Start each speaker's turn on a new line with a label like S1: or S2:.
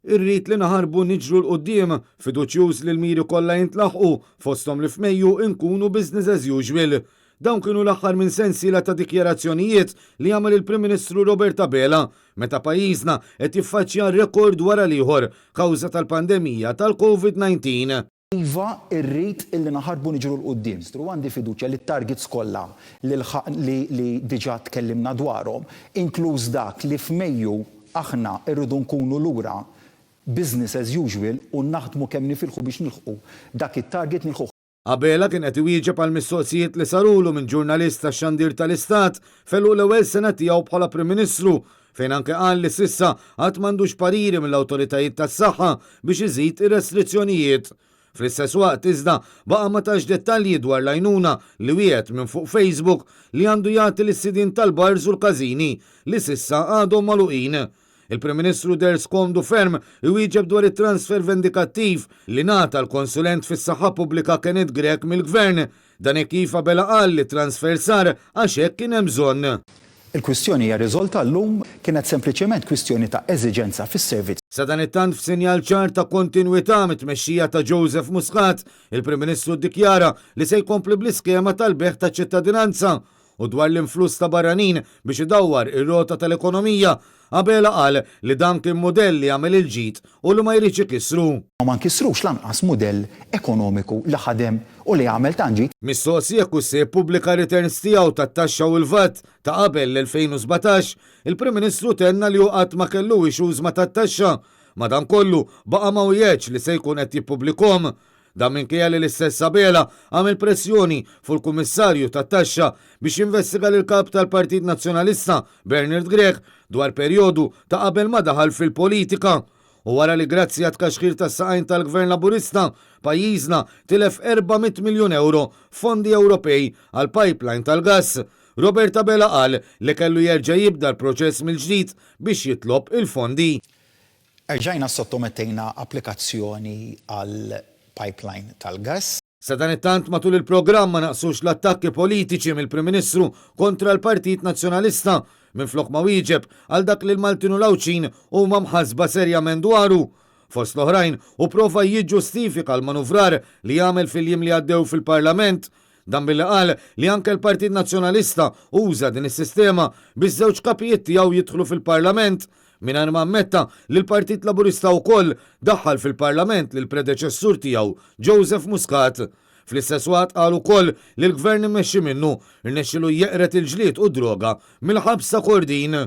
S1: Irrid li naħarbu niġru l-qoddim, fiduċjuż li l-miri kollha jintlaħqu, fosthom li f'Mejju nkunu business as usual. Dawn kienu l-aħħar minn sensiela ta' dikjarazzjonijiet li għamel il-Prim Ministru Robert Abela meta pajjiżna qed jiffaċċja rekord wara l-ieħor kawża tal-pandemija tal-COVID-19.
S2: Iva irrid illi naħarbu niġru l-qoddim. Għandi fiduċja li t-targets kollha li diġà tkellimna dwarhom, inkluż dak li f'Mejju aħna rridu nkunu lura business as usual u naħdmu kemm nifilħu biex nilħqu dak it-target nilħu.
S1: Abela kien qed iwieġeb għal mistoqsijiet li sarulu minn ġurnalist tax-Xandir tal-Istat fellu l-ewwel sena tiegħu bħala Prim Ministru fejn anke qal li s'issa qatt m'għandux pariri mill-awtoritajiet tas-saħħa biex iżid ir-restrizzjonijiet. Fl-istess waqt iżda baqa' ma tax dettalji dwar l-għajnuna li wieħed minn fuq Facebook li għandu jagħti lis-sidin tal-bars u l-każini li s'issa għadhom magħluqin. Il-Prim Ministru der skomdu ferm iwieġeb dwar it-transfer vendikattiv li ngħata l-konsulent fis-saħħa pubblika Kenneth Grech mill-Gvern. Dan hekk kif Abela qal li transfer sar għax hekk kien hemm bżonn.
S2: Il-kwistjoni hija riżolta llum kienet sempliċement kwistjoni ta' eżiġenza fis-servizz.
S1: Sa dan it-tant f'sinjal ċar ta' kontinwità mit-tmexxija ta' Joseph Muscat, il-Prim Ministru ddikjara li se jkompli bl-iskema tal-beħ ta' ċittadinanza u dwar l-influss ta' barranin biex idawwar ir-rota tal-ekonomija. Abela qal li dan kien mudell li għamel il-ġid u li ma jridx ikissru.
S2: Ma nkissrux lanqas mudell ekonomiku li ħadem u li għamel tanġi.
S1: Mistoqsi jekk se jippubblika returns tiegħu tat-taxxa u l-VAT ta' qabel l-2017, il-Prim Ministru tenna li hu qatt ma kellu ixuż ma tat-taxxa. Madankollu baqa' ma wieħedx li se jkun qed jippubblikhom. Dan minkejja li l-istess Abela għamel pressjoni fuq il-Kummissarju tat-Taxxa biex jinvestiga lil kap tal-Partit Nazzjonalista Bernard Grech dwar perjodu ta' qabel ma daħal fil-politika. U wara li grazzi għat kaxħir tas-saqajn tal-Gvern Laburista pajjiżna tilef 400 miljun euro fondi Ewropej għal pipeline tal-gass. Robert Abela qal li kellu jerġa' jibda l-proċess mill-ġdid biex jitlob il-fondi.
S2: Erġajna sottomettejna applikazzjoni għal pipeline tal-gass.
S1: Sa dan it-tant matul il-programm ma naqsux l-attakki politiċi mill-Prim Ministru kontra l-Partit Nazzjonalista minflok ma wieġeb għal dak li l-Maltin u l-Awċin huma mħassba serjament dwaru. Fost l-oħrajn u prova jiġġustifika l-manuvrar li jagħmel fil-jiem li għaddew fil-Parlament. Dan billi qal li anke l-Partit Nazzjonalista uża din is-sistema biex żewġ kapijiet tiegħu jidħlu fil-Parlament mingħajr ma ammetta li l-Partit Laburista wkoll daħħal fil-Parlament lil predeċessur tiegħu Joseph Muscat. Fl-istess waqt qal ukoll li l-Gvern immexxi minnu rnexxielu jeqret il-ġlied u droga mill-ħabs ta' Kordin.